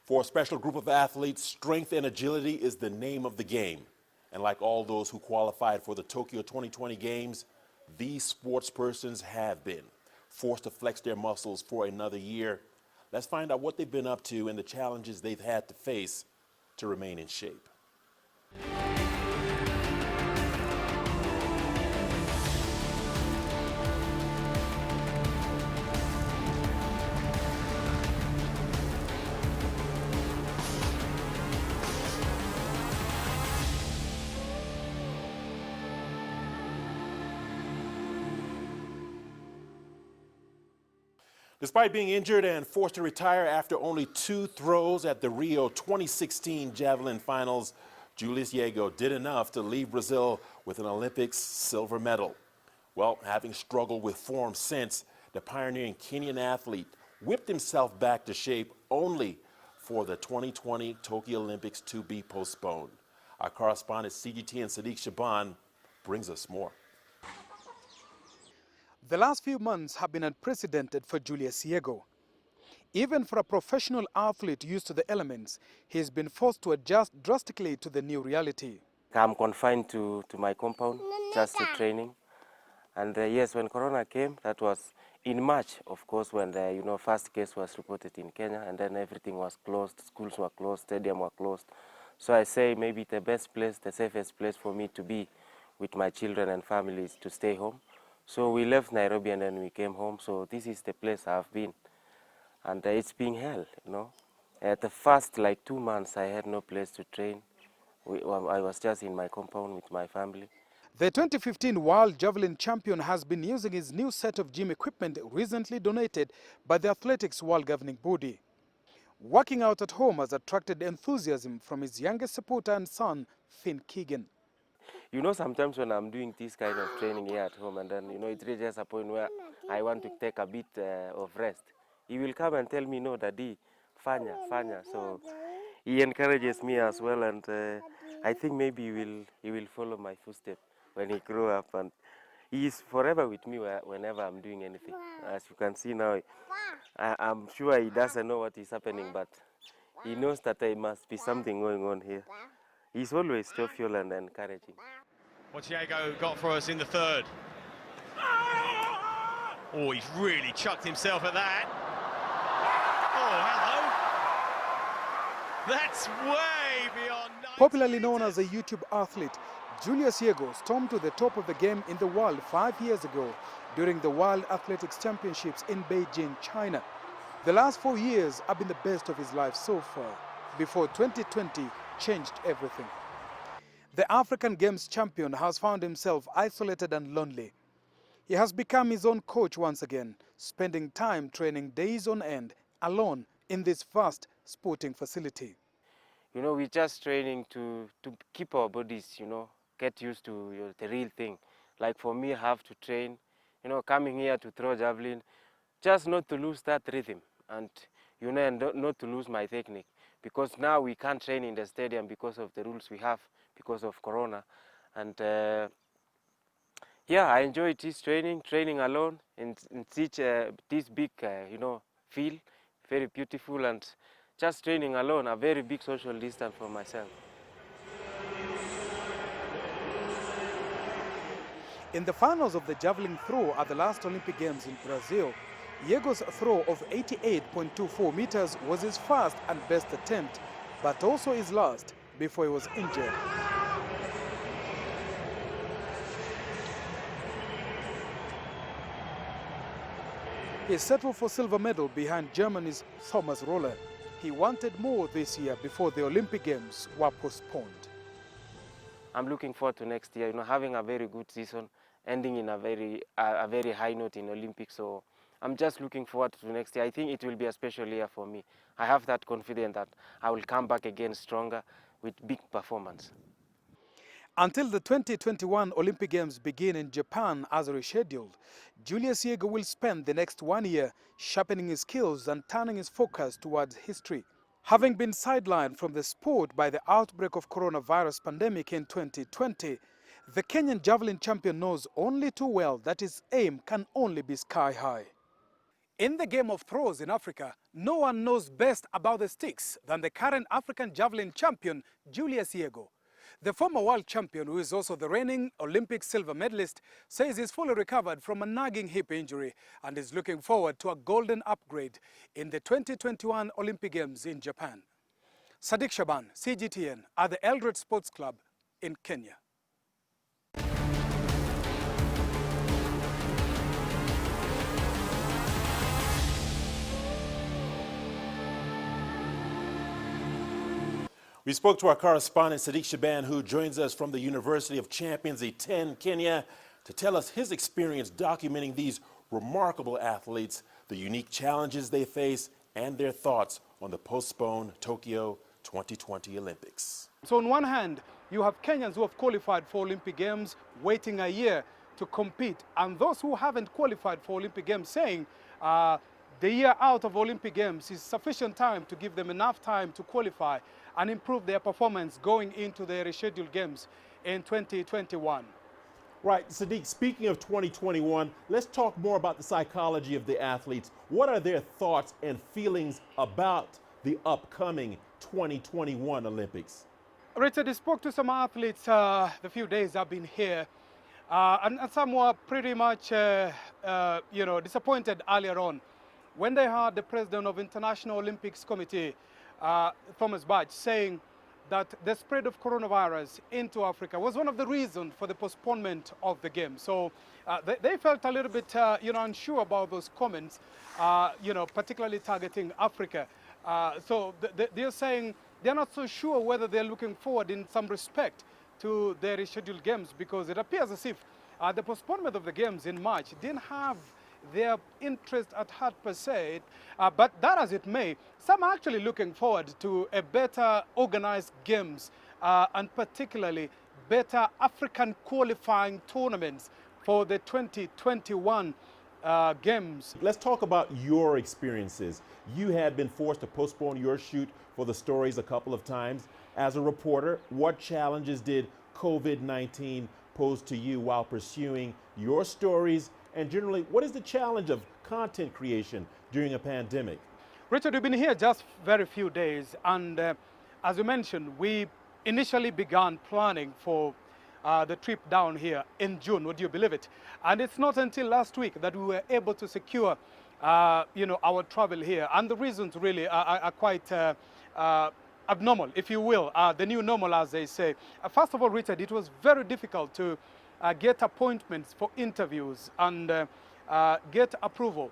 For a special group of athletes, strength and agility is the name of the game. And like all those who qualified for the Tokyo 2020 Games, these sports persons have been forced to flex their muscles for another year. Let's find out what they've been up to and the challenges they've had to face to remain in shape. Despite being injured and forced to retire after only 2 throws at the Rio 2016 Javelin Finals, Julius Yego did enough to leave Brazil with an Olympics silver medal. Well, having struggled with form since, the pioneering Kenyan athlete whipped himself back to shape only for the 2020 Tokyo Olympics to be postponed. Our correspondent CGTN Sedekisha Bandhu brings us more. The last few months have been unprecedented for Julius Yego. Even for a professional athlete used to the elements, he has been forced to adjust drastically to the new reality. I'm confined to my compound, just to training. And yes, when Corona came, that was in March, of course, when the first case was reported in Kenya, and then everything was closed, schools were closed, stadiums were closed. So I say maybe the best place, the safest place for me to be with my children and family is to stay home. So we left Nairobi and then we came home. So this is the place I've been. And it's been hell, At the first 2 months, I had no place to train. I was just in my compound with my family. The 2015 World Javelin Champion has been using his new set of gym equipment recently donated by the Athletics World Governing Body. Working out at home has attracted enthusiasm from his youngest supporter and son, Finn Keegan. Sometimes when I'm doing this kind of training here at home and then, it reaches a point where I want to take a bit of rest. He will come and tell me, no, Daddy, fanya. So he encourages me as well, and I think maybe he will follow my footsteps when he grow up. And he is forever with me whenever I'm doing anything. As you can see now, I'm sure he doesn't know what is happening, but he knows that there must be something going on here. He's always jovial and encouraging. What's Yego got for us in the third? Oh, he's really chucked himself at that. Oh, hello. That's way beyond... Popularly known as a YouTube athlete, Julius Yego stormed to the top of the game in the world 5 years ago during the World Athletics Championships in Beijing, China. The last 4 years have been the best of his life so far, before 2020 changed everything. The African Games champion has found himself isolated and lonely. He has become his own coach once again, spending time training days on end, alone in this vast sporting facility. We're just training to keep our bodies, get used to the real thing. Like for me, I have to train, coming here to throw javelin, just not to lose that rhythm and, and not to lose my technique. Because now we can't train in the stadium because of the rules we have, because of Corona. And yeah, I enjoy this training alone in such this big, field, very beautiful, and just training alone, a very big social distance for myself. In the finals of the javelin throw at the last Olympic Games in Brazil, Yego's throw of 88.24 meters was his first and best attempt, but also his last before he was injured. He settled for silver medal behind Germany's Thomas Roller. He wanted more this year before the Olympic Games were postponed. I'm looking forward to next year, having a very good season, ending in a very high note in Olympics. So I'm just looking forward to next year. I think it will be a special year for me. I have that confidence that I will come back again stronger with big performance. Until the 2021 Olympic Games begin in Japan as rescheduled, Julius Yego will spend the next 1 year sharpening his skills and turning his focus towards history. Having been sidelined from the sport by the outbreak of coronavirus pandemic in 2020, the Kenyan javelin champion knows only too well that his aim can only be sky high. In the game of throws in Africa, no one knows best about the sticks than the current African javelin champion, Julius Yego. The former world champion, who is also the reigning Olympic silver medalist, says he's fully recovered from a nagging hip injury and is looking forward to a golden upgrade in the 2021 Olympic Games in Japan. Sedekisha Bandhu, CGTN, at the Eldoret Sports Club in Kenya. We spoke to our correspondent Sedekisha Bandhu, who joins us from the University of Champions, Iten, Kenya, to tell us his experience documenting these remarkable athletes, the unique challenges they face, and their thoughts on the postponed Tokyo 2020 Olympics. So on one hand, you have Kenyans who have qualified for Olympic Games waiting a year to compete, and those who haven't qualified for Olympic Games saying the year out of Olympic Games is sufficient time to give them enough time to qualify and improve their performance going into their rescheduled games in 2021. Right, Sadiq, speaking of 2021, let's talk more about the psychology of the athletes. What are their thoughts and feelings about the upcoming 2021 Olympics? Richard, I spoke to some athletes the few days I've been here, and some were pretty much disappointed earlier on when they heard the president of International Olympics Committee, Thomas Bach, saying that the spread of coronavirus into Africa was one of the reasons for the postponement of the game. So they felt a little bit unsure about those comments, particularly targeting Africa. So they're saying they're not so sure whether they're looking forward in some respect to their rescheduled games, because it appears as if the postponement of the games in March didn't have their interest at heart per se, but that as it may, some are actually looking forward to a better organized games and particularly better African qualifying tournaments for the 2021 games. Let's talk about your experiences. You had been forced to postpone your shoot for the stories a couple of times. As a reporter, what challenges did COVID-19 pose to you while pursuing your stories? And generally, what is the challenge of content creation during a pandemic? Richard, we've been here just very few days, and as you mentioned, we initially began planning for the trip down here in June, would you believe it? And it's not until last week that we were able to secure our travel here, and the reasons really are quite abnormal, if you will, the new normal, as they say. First of all, Richard, it was very difficult to get appointments for interviews and get approval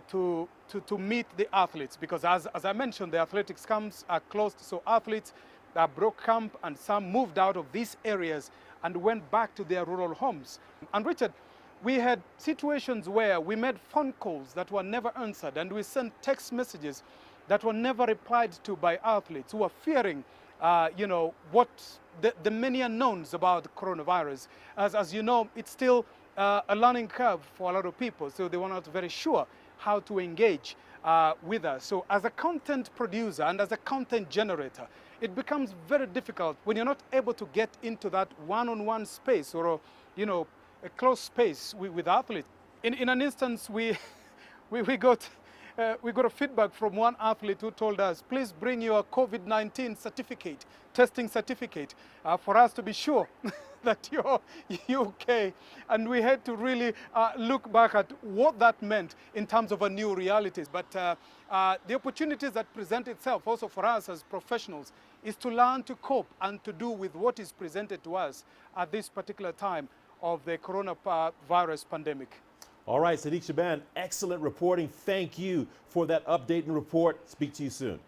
to meet the athletes, because as I mentioned, the athletics camps are closed, so athletes broke camp and some moved out of these areas and went back to their rural homes. And Richard, we had situations where we made phone calls that were never answered, and we sent text messages that were never replied to by athletes who were fearing what the many unknowns about the coronavirus. As you know, it's still a learning curve for a lot of people, so they were not very sure how to engage with us. So as a content producer and as a content generator, it becomes very difficult when you're not able to get into that one-on-one space or a close space with athletes. In an instance, we got a feedback from one athlete who told us, please bring your COVID-19 certificate, testing certificate, for us to be sure that you're okay. And we had to really look back at what that meant in terms of a new realities. But the opportunities that present itself also for us as professionals is to learn to cope and to do with what is presented to us at this particular time of the coronavirus pandemic. All right, Sedekisha Bandhu, excellent reporting. Thank you for that update and report. Speak to you soon.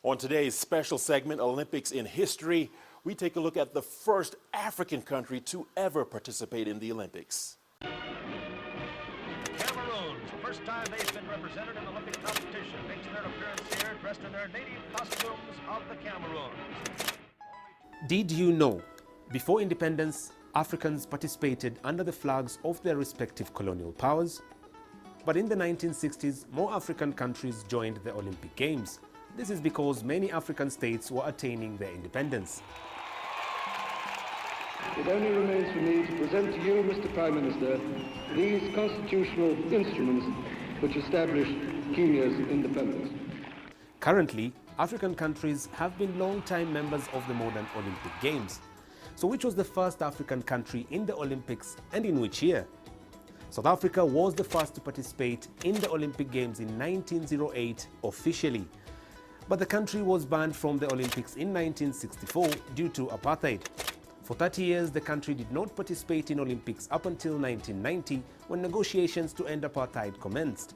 On today's special segment, Olympics in History, we take a look at the first African country to ever participate in the Olympics. Cameroon, first time they've been represented in Olympic competition, makes their appearance here dressed in their native costumes of the Cameroons. Did you know, before independence, Africans participated under the flags of their respective colonial powers? But in the 1960s, more African countries joined the Olympic Games. This is because many African states were attaining their independence. It only remains for me to present to you, Mr. Prime Minister, these constitutional instruments which establish Kenya's independence. Currently, African countries have been long-time members of the modern Olympic Games. So which was the first African country in the Olympics and in which year? South Africa was the first to participate in the Olympic Games in 1908 officially. But the country was banned from the Olympics in 1964 due to apartheid. For 30 years, the country did not participate in Olympics up until 1990, when negotiations to end apartheid commenced.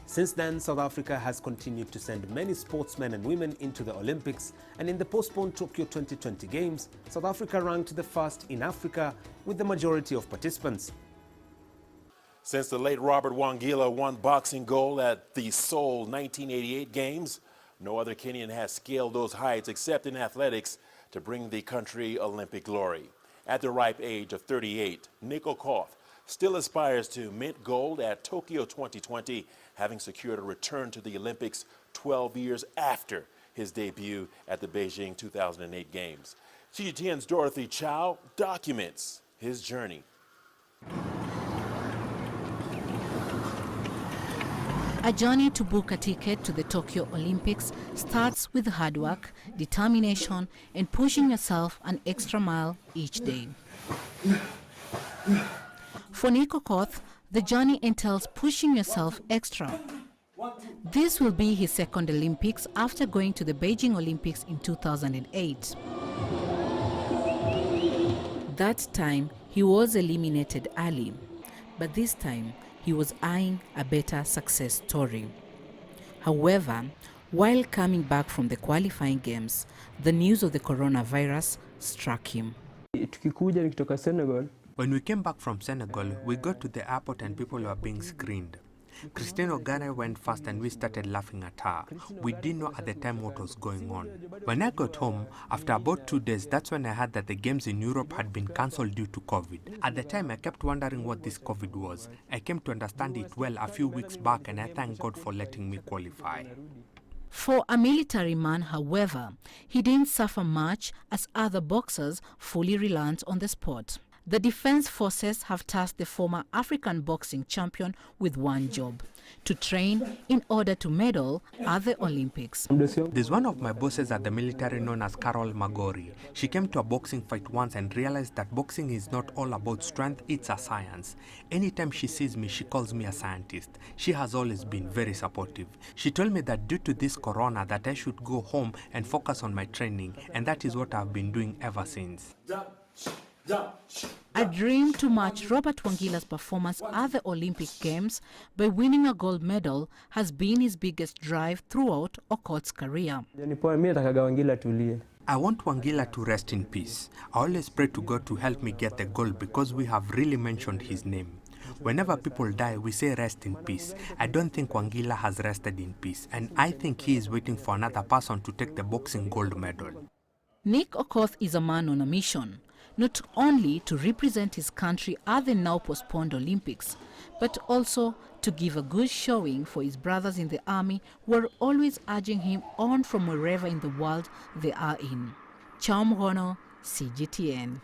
Since then, South Africa has continued to send many sportsmen and women into the Olympics, and in the postponed Tokyo 2020 Games, South Africa ranked the first in Africa with the majority of participants. Since the late Robert Wangila won boxing gold at the Seoul 1988 Games, no other Kenyan has scaled those heights except in athletics to bring the country Olympic glory. At the ripe age of 38, Nick Okoth still aspires to mint gold at Tokyo 2020, having secured a return to the Olympics 12 years after his debut at the Beijing 2008 Games. CGTN's Dorothy Chow documents his journey. A journey to book a ticket to the Tokyo Olympics starts with hard work, determination, and pushing yourself an extra mile each day. For Nick Okoth, the journey entails pushing yourself extra. This will be his second Olympics after going to the Beijing Olympics in 2008. That time, he was eliminated early, but this time, he was eyeing a better success story. However, while coming back from the qualifying games, the news of the coronavirus struck him. When we came back from Senegal, we got to the airport and people were being screened. Christine Ogare went first and we started laughing at her. We didn't know at the time what was going on. When I got home, after about 2 days, that's when I heard that the games in Europe had been cancelled due to COVID. At the time, I kept wondering what this COVID was. I came to understand it well a few weeks back, and I thank God for letting me qualify. For a military man, however, he didn't suffer much as other boxers fully reliant on the sport. The Defense Forces have tasked the former African boxing champion with one job: to train in order to medal at the Olympics. There's one of my bosses at the military known as Carol Magori. She came to a boxing fight once and realized that boxing is not all about strength, it's a science. Anytime she sees me, she calls me a scientist. She has always been very supportive. She told me that due to this corona that I should go home and focus on my training, and that is what I've been doing ever since. A dream to match Robert Wangila's performance at the Olympic Games by winning a gold medal has been his biggest drive throughout Okoth's career. I want Wangila to rest in peace. I always pray to God to help me get the gold because we have really mentioned his name. Whenever people die, we say rest in peace. I don't think Wangila has rested in peace, and I think he is waiting for another person to take the boxing gold medal. Nick Okoth is a man on a mission, not only to represent his country at the now postponed Olympics, but also to give a good showing for his brothers in the army who are always urging him on from wherever in the world they are in. Chao Mhono, CGTN.